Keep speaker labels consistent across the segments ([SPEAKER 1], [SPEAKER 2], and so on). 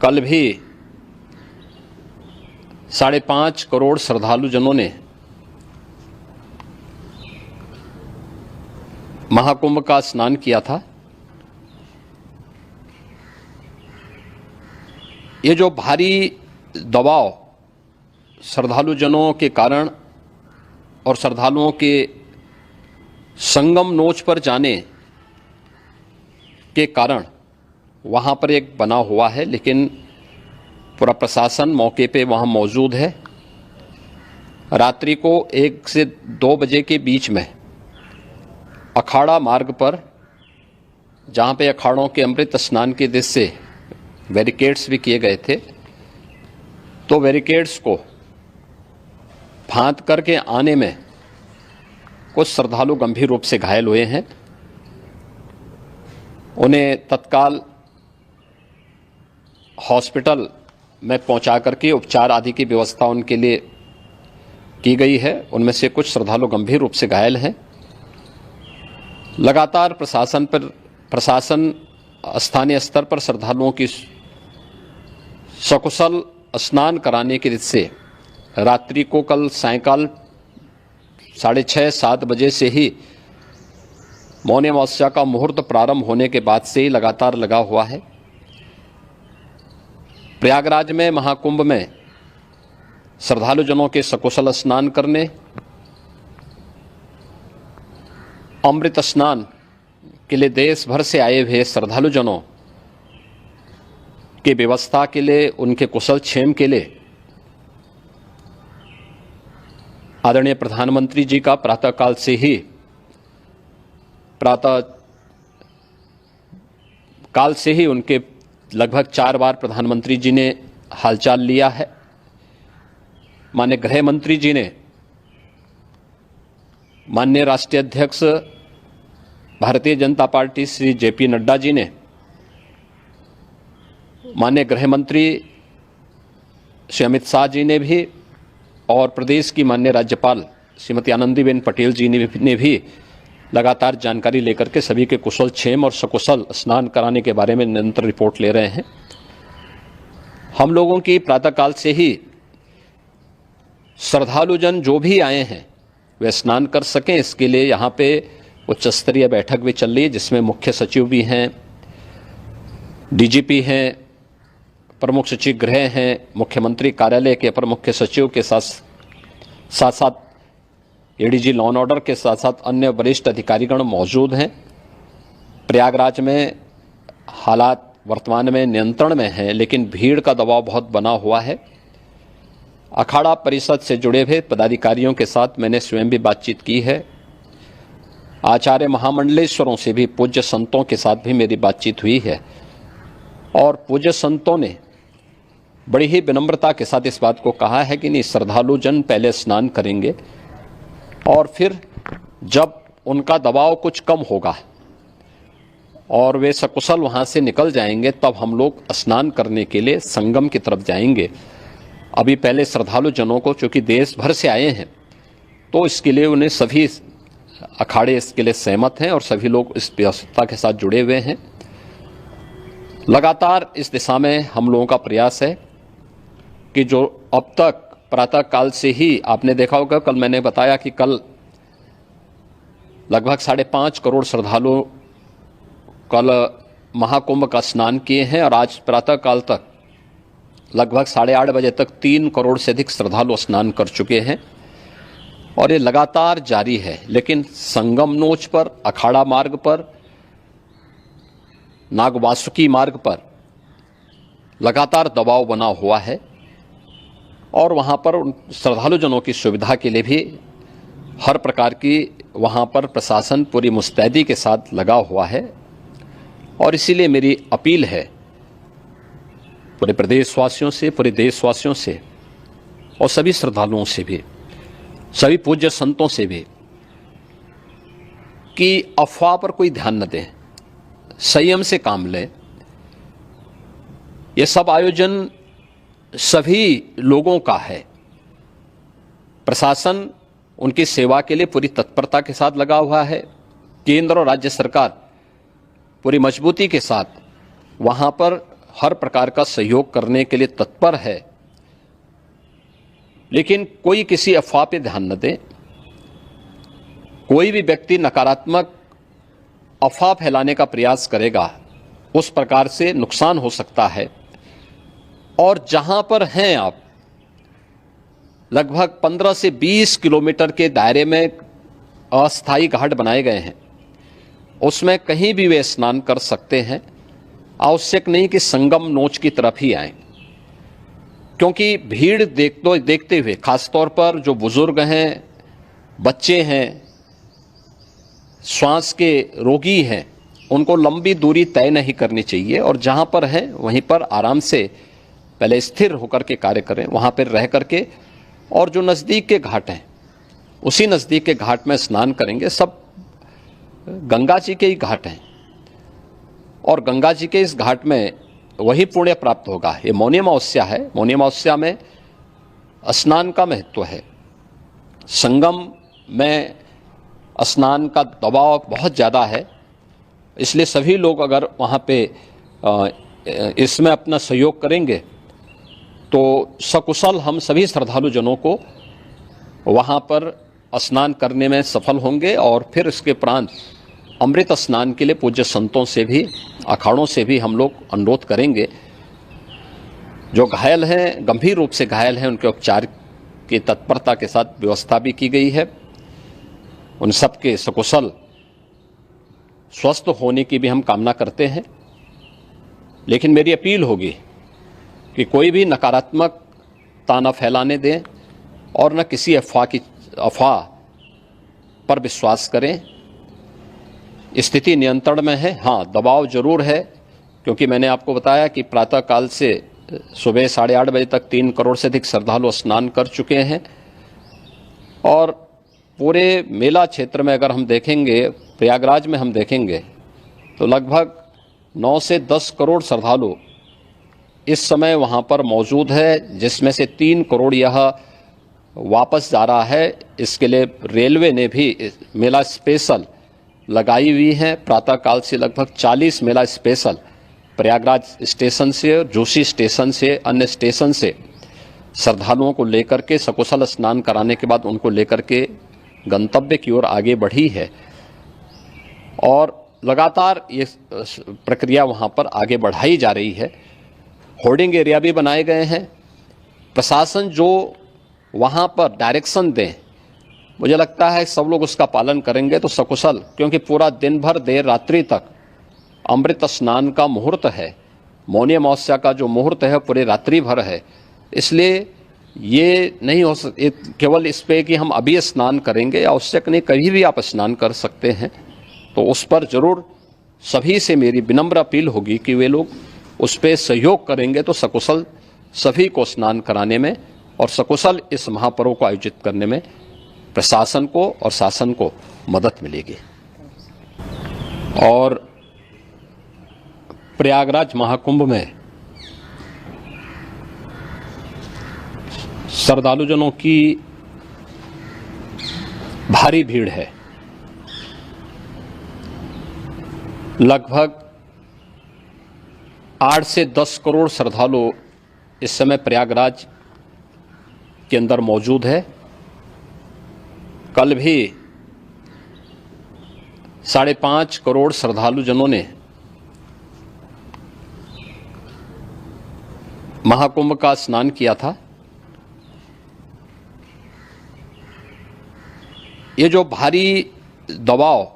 [SPEAKER 1] कल भी 5.5 करोड़ श्रद्धालुजनों ने महाकुंभ का स्नान किया था। ये जो भारी दबाव श्रद्धालुजनों के कारण और श्रद्धालुओं के संगम नोच पर जाने के कारण वहाँ पर एक बना हुआ है, लेकिन पूरा प्रशासन मौके पे वहाँ मौजूद है। रात्रि को 1 से 2 बजे के बीच में अखाड़ा मार्ग पर, जहाँ पे अखाड़ों के अमृत स्नान के दृश्य से बैरिकेड्स भी किए गए थे, तो बैरिकेड्स को फांद करके आने में कुछ श्रद्धालु गंभीर रूप से घायल हुए हैं। उन्हें तत्काल हॉस्पिटल में पहुंचा करके उपचार आदि की व्यवस्था उनके लिए की गई है। उनमें से कुछ श्रद्धालु गंभीर रूप से घायल हैं। लगातार प्रशासन स्थानीय स्तर पर श्रद्धालुओं की सकुशल स्नान कराने के दृष्टि से रात्रि को कल सायंकाल 6:30-7 बजे से ही मौनी अमावस्या का मुहूर्त प्रारंभ होने के बाद से ही लगातार लगा हुआ है। प्रयागराज में महाकुंभ में श्रद्धालुजनों के सकुशल स्नान करने, अमृत स्नान के लिए देश भर से आए हुए श्रद्धालुजनों की व्यवस्था के लिए, उनके कुशल क्षेम के लिए आदरणीय प्रधानमंत्री जी का प्रातःकाल से ही उनके लगभग 4 बार प्रधानमंत्री जी ने हालचाल लिया है। माननीय गृह मंत्री जी ने, माननीय राष्ट्रीय अध्यक्ष भारतीय जनता पार्टी श्री JP नड्डा जी ने, माननीय गृह मंत्री श्री अमित शाह जी ने भी, और प्रदेश की माननीय राज्यपाल श्रीमती आनंदीबेन पटेल जी ने भी लगातार जानकारी लेकर के सभी के कुशल क्षेम और सकुशल स्नान कराने के बारे में निरंतर रिपोर्ट ले रहे हैं। हम लोगों की प्रातःकाल से ही श्रद्धालुजन जो भी आए हैं वे स्नान कर सकें, इसके लिए यहाँ पे उच्च स्तरीय बैठक भी चल रही है, जिसमें मुख्य सचिव भी हैं, DGP हैं, प्रमुख सचिव गृह हैं, मुख्यमंत्री कार्यालय के अपर मुख्य सचिव के साथ ADG लॉ एंड ऑर्डर के साथ साथ अन्य वरिष्ठ अधिकारीगण मौजूद हैं। प्रयागराज में हालात वर्तमान में नियंत्रण में हैं, लेकिन भीड़ का दबाव बहुत बना हुआ है। अखाड़ा परिषद से जुड़े हुए पदाधिकारियों के साथ मैंने स्वयं भी बातचीत की है। आचार्य महामंडलेश्वरों से भी, पूज्य संतों के साथ भी मेरी बातचीत हुई है, और पूज्य संतों ने बड़ी ही विनम्रता के साथ इस बात को कहा है कि नहीं, श्रद्धालुजन पहले स्नान करेंगे और फिर जब उनका दबाव कुछ कम होगा और वे सकुशल वहाँ से निकल जाएंगे, तब हम लोग स्नान करने के लिए संगम की तरफ जाएंगे। अभी पहले श्रद्धालुजनों को, चूँकि देश भर से आए हैं, तो इसके लिए उन्हें सभी अखाड़े इसके लिए सहमत हैं और सभी लोग इस व्यवस्था के साथ जुड़े हुए हैं। लगातार इस दिशा में हम लोगों का प्रयास है कि जो अब तक प्रातःकाल से ही आपने देखा होगा, कल मैंने बताया कि कल लगभग 5.5 करोड़ श्रद्धालु कल महाकुंभ का स्नान किए हैं, और आज प्रातःकाल तक लगभग 8:30 बजे तक 3 करोड़ से अधिक श्रद्धालु स्नान कर चुके हैं, और ये लगातार जारी है। लेकिन संगम नोच पर, अखाड़ा मार्ग पर, नागवासुकी मार्ग पर लगातार दबाव बना हुआ है, और वहाँ पर श्रद्धालुजनों की सुविधा के लिए भी हर प्रकार की वहाँ पर प्रशासन पूरी मुस्तैदी के साथ लगा हुआ है। और इसीलिए मेरी अपील है पूरे प्रदेशवासियों से, पूरे देशवासियों से, और सभी श्रद्धालुओं से भी, सभी पूज्य संतों से भी, कि अफवाह पर कोई ध्यान न दें, संयम से काम लें। ये सब आयोजन सभी लोगों का है। प्रशासन उनकी सेवा के लिए पूरी तत्परता के साथ लगा हुआ है। केंद्र और राज्य सरकार पूरी मजबूती के साथ वहाँ पर हर प्रकार का सहयोग करने के लिए तत्पर है, लेकिन कोई किसी अफवाह पे ध्यान न दे। कोई भी व्यक्ति नकारात्मक अफवाह फैलाने का प्रयास करेगा, उस प्रकार से नुकसान हो सकता है। और जहां पर हैं आप, लगभग 15 से 20 किलोमीटर के दायरे में अस्थायी घाट बनाए गए हैं, उसमें कहीं भी वे स्नान कर सकते हैं। आवश्यक नहीं कि संगम नोच की तरफ ही आएं, क्योंकि भीड़ देखते हुए, खासतौर पर जो बुजुर्ग हैं, बच्चे हैं, श्वास के रोगी हैं, उनको लंबी दूरी तय नहीं करनी चाहिए और जहां पर हैं वहीं पर आराम से पहले स्थिर होकर के कार्य करें, वहां पर रह करके। और जो नज़दीक के घाट हैं, उसी नज़दीक के घाट में स्नान करेंगे। सब गंगा जी के ही घाट हैं और गंगा जी के इस घाट में वही पुण्य प्राप्त होगा। ये मौनी अमावस्या है, मौनी अमावस्या में स्नान का महत्व है। संगम में स्नान का दबाव बहुत ज़्यादा है, इसलिए सभी लोग अगर वहाँ पे इसमें अपना सहयोग करेंगे तो सकुशल हम सभी श्रद्धालु जनों को वहाँ पर स्नान करने में सफल होंगे। और फिर इसके उपरांत अमृत स्नान के लिए पूज्य संतों से भी, अखाड़ों से भी हम लोग अनुरोध करेंगे। जो घायल हैं, गंभीर रूप से घायल हैं, उनके उपचार की तत्परता के साथ व्यवस्था भी की गई है। उन सब के सकुशल स्वस्थ होने की भी हम कामना करते हैं। लेकिन मेरी अपील होगी कि कोई भी नकारात्मकता न फैलाने दें और न किसी अफवाह पर विश्वास करें। स्थिति नियंत्रण में है, हाँ दबाव जरूर है, क्योंकि मैंने आपको बताया कि प्रातःकाल से सुबह 8:30 बजे तक 3 करोड़ से अधिक श्रद्धालु स्नान कर चुके हैं। और पूरे मेला क्षेत्र में अगर हम देखेंगे, प्रयागराज में हम देखेंगे तो लगभग 9 से 10 करोड़ श्रद्धालु इस समय वहाँ पर मौजूद है, जिसमें से 3 करोड़ यह वापस जा रहा है। इसके लिए रेलवे ने भी मेला स्पेशल लगाई हुई है। प्रातःकाल से लगभग 40 मेला स्पेशल प्रयागराज स्टेशन से, जोशी स्टेशन से, अन्य स्टेशन से श्रद्धालुओं को लेकर के सकुशल स्नान कराने के बाद उनको लेकर के गंतव्य की ओर आगे बढ़ी है। और लगातार ये प्रक्रिया वहाँ पर आगे बढ़ाई जा रही है। होर्डिंग एरिया भी बनाए गए हैं। प्रशासन जो वहाँ पर डायरेक्शन दें, मुझे लगता है सब लोग उसका पालन करेंगे तो सकुशल, क्योंकि पूरा दिन भर देर रात्रि तक अमृत स्नान का मुहूर्त है। मौनी अमावस्या का जो मुहूर्त है पूरे रात्रि भर है, इसलिए ये नहीं हो केवल इस पे कि हम अभी स्नान करेंगे, आवश्यक नहीं, कभी भी आप स्नान कर सकते हैं। तो उस पर जरूर सभी से मेरी विनम्र अपील होगी कि वे लोग उस पर सहयोग करेंगे तो सकुशल सभी को स्नान कराने में और सकुशल इस महापर्व को आयोजित करने में प्रशासन को और शासन को मदद मिलेगी। और प्रयागराज महाकुंभ में श्रद्धालुजनों की भारी भीड़ है। लगभग 8 से 10 करोड़ श्रद्धालु इस समय प्रयागराज के अंदर मौजूद है। कल भी 5.5 करोड़ श्रद्धालु जनों ने महाकुंभ का स्नान किया था। ये जो भारी दबाव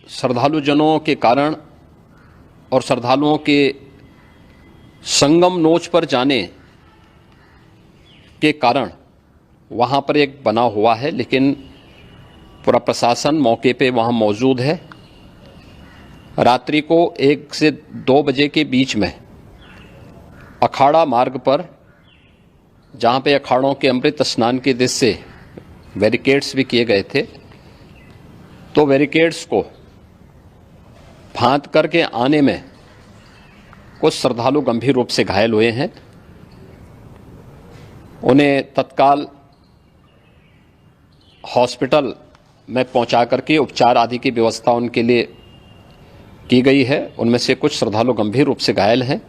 [SPEAKER 1] श्रद्धालु जनों के कारण और श्रद्धालुओं के संगम नोच पर जाने के कारण वहाँ पर एक बना हुआ है, लेकिन पूरा प्रशासन मौके पे वहाँ मौजूद है। रात्रि को 1 से 2 बजे के बीच में अखाड़ा मार्ग पर, जहाँ पे अखाड़ों के अमृत स्नान के दृश्य से बैरिकेड्स भी किए गए थे, तो बैरिकेड्स को फांद करके आने में कुछ श्रद्धालु गंभीर रूप से घायल हुए हैं। उन्हें तत्काल हॉस्पिटल में पहुंचा करके उपचार आदि की व्यवस्था उनके लिए की गई है। उनमें से कुछ श्रद्धालु गंभीर रूप से घायल हैं।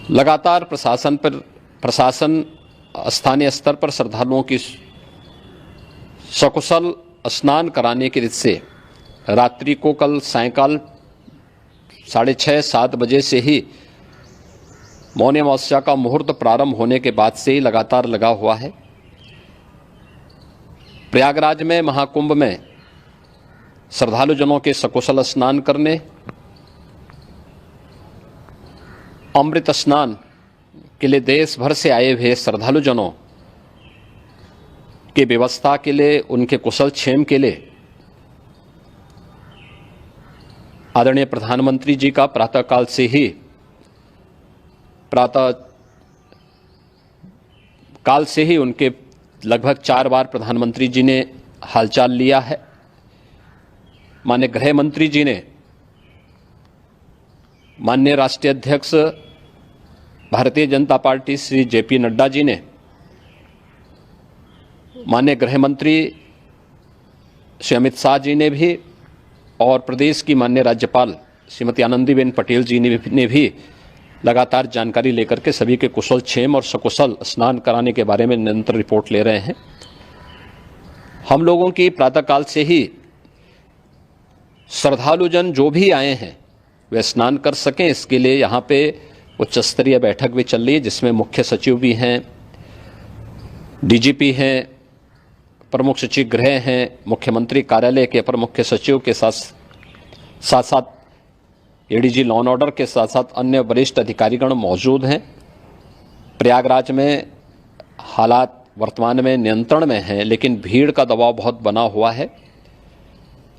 [SPEAKER 1] लगातार प्रशासन स्थानीय स्तर पर श्रद्धालुओं की सकुशल स्नान कराने की रीत से रात्रि को कल सायंकाल 6:30-7 बजे से ही मौनी अमावस्या का मुहूर्त प्रारंभ होने के बाद से ही लगातार लगा हुआ है। प्रयागराज में महाकुंभ में श्रद्धालुजनों के सकुशल स्नान करने, अमृत स्नान के लिए देश भर से आए हुए श्रद्धालुजनों की व्यवस्था के लिए, उनके कुशल क्षेम के लिए आदरणीय प्रधानमंत्री जी का प्रातःकाल से ही उनके लगभग 4 बार प्रधानमंत्री जी ने हालचाल लिया है। माननीय गृह मंत्री जी ने, माननीय राष्ट्रीय अध्यक्ष भारतीय जनता पार्टी श्री जेपी नड्डा जी ने, माननीय गृह मंत्री श्री अमित शाह जी ने भी, और प्रदेश की माननीय राज्यपाल श्रीमती आनंदीबेन पटेल जी ने भी लगातार जानकारी लेकर के सभी के कुशल क्षेम और सकुशल स्नान कराने के बारे में निरंतर रिपोर्ट ले रहे हैं। हम लोगों की प्रातःकाल से ही श्रद्धालुजन जो भी आए हैं वे स्नान कर सकें, इसके लिए यहाँ पे उच्च स्तरीय बैठक भी चल रही है, जिसमें मुख्य सचिव भी हैं, डीजीपी हैं, प्रमुख सचिव गृह हैं, मुख्यमंत्री कार्यालय के अपर मुख्य सचिव के साथ एडीजी लॉ एंड ऑर्डर के साथ साथ अन्य वरिष्ठ अधिकारीगण मौजूद हैं। प्रयागराज में हालात वर्तमान में नियंत्रण में हैं, लेकिन भीड़ का दबाव बहुत बना हुआ है।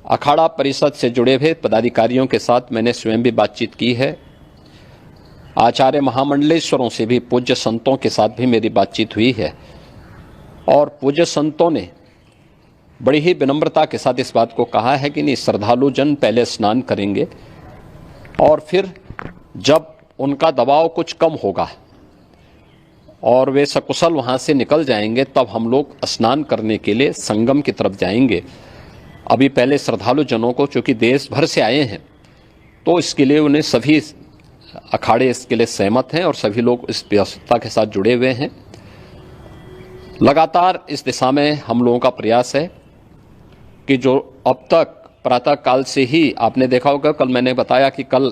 [SPEAKER 1] अखाड़ा परिषद से जुड़े हुए पदाधिकारियों के साथ मैंने स्वयं भी बातचीत की है। आचार्य महामंडलेश्वरों से भी, पूज्य संतों के साथ भी मेरी बातचीत हुई है, और पूज्य संतों ने बड़ी ही विनम्रता के साथ इस बात को कहा है कि नहीं, श्रद्धालुजन पहले स्नान करेंगे और फिर जब उनका दबाव कुछ कम होगा और वे सकुशल वहाँ से निकल जाएंगे, तब हम लोग स्नान करने के लिए संगम की तरफ जाएंगे। अभी पहले श्रद्धालुजनों को, चूँकि देश भर से आए हैं, तो इसके लिए उन्हें सभी अखाड़े इसके लिए सहमत हैं और सभी लोग इस व्यवस्था के साथ जुड़े हुए हैं। लगातार इस दिशा में हम लोगों का प्रयास है कि जो अब तक प्रातःकाल से ही आपने देखा होगा, कल मैंने बताया कि कल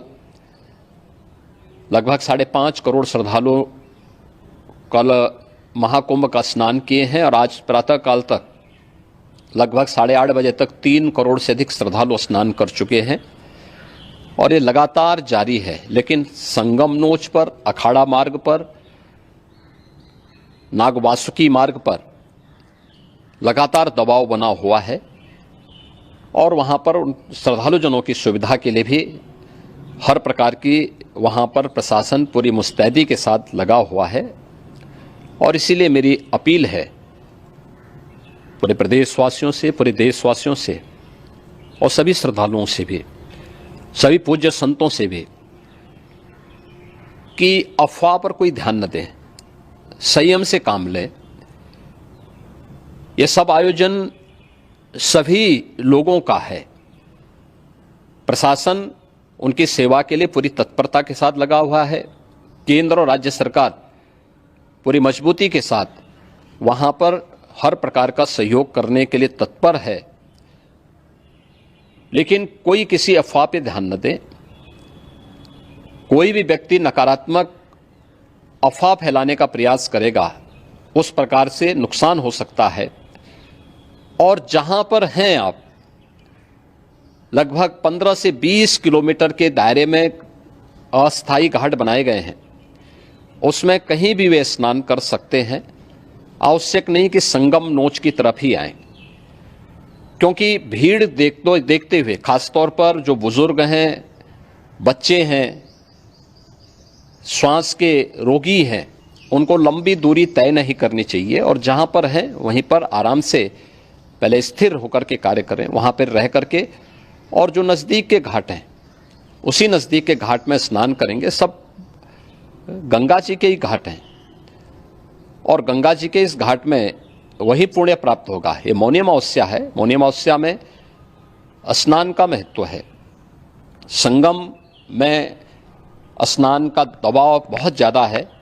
[SPEAKER 1] लगभग 5.5 करोड़ श्रद्धालु कल महाकुंभ का स्नान किए हैं, और आज प्रातःकाल तक लगभग 8:30 बजे तक 3 करोड़ से अधिक श्रद्धालु स्नान कर चुके हैं, और ये लगातार जारी है। लेकिन संगम नोच पर, अखाड़ा मार्ग पर, नागवासुकी मार्ग पर लगातार दबाव बना हुआ है, और वहाँ पर श्रद्धालुजनों की सुविधा के लिए भी हर प्रकार की वहाँ पर प्रशासन पूरी मुस्तैदी के साथ लगा हुआ है। और इसीलिए मेरी अपील है पूरे प्रदेशवासियों से, पूरे देशवासियों से, और सभी श्रद्धालुओं से भी, सभी पूज्य संतों से भी, कि अफवाह पर कोई ध्यान न दें, संयम से काम लें। ये सब आयोजन सभी लोगों का है। प्रशासन उनकी सेवा के लिए पूरी तत्परता के साथ लगा हुआ है। केंद्र और राज्य सरकार पूरी मजबूती के साथ वहां पर हर प्रकार का सहयोग करने के लिए तत्पर है। लेकिन कोई किसी अफवाह पे ध्यान न दे। कोई भी व्यक्ति नकारात्मक अफवाह फैलाने का प्रयास करेगा, उस प्रकार से नुकसान हो सकता है। और जहां पर हैं आप, लगभग 15 से 20 किलोमीटर के दायरे में अस्थायी घाट बनाए गए हैं, उसमें कहीं भी वे स्नान कर सकते हैं। आवश्यक नहीं कि संगम नोच की तरफ ही आएं, क्योंकि भीड़ देखते हुए, खासतौर पर जो बुजुर्ग हैं, बच्चे हैं, श्वास के रोगी हैं, उनको लंबी दूरी तय नहीं करनी चाहिए, और जहां पर हैं वहीं पर आराम से पहले स्थिर होकर के कार्य करें, वहां पर रह करके, और जो नज़दीक के घाट हैं उसी नज़दीक के घाट में स्नान करेंगे। सब गंगा जी के ही घाट हैं, और गंगा जी के इस घाट में वही पुण्य प्राप्त होगा। ये मौनी अमावस्या है, मौनी अमावस्या में स्नान का महत्व है। संगम में स्नान का दबाव बहुत ज़्यादा है।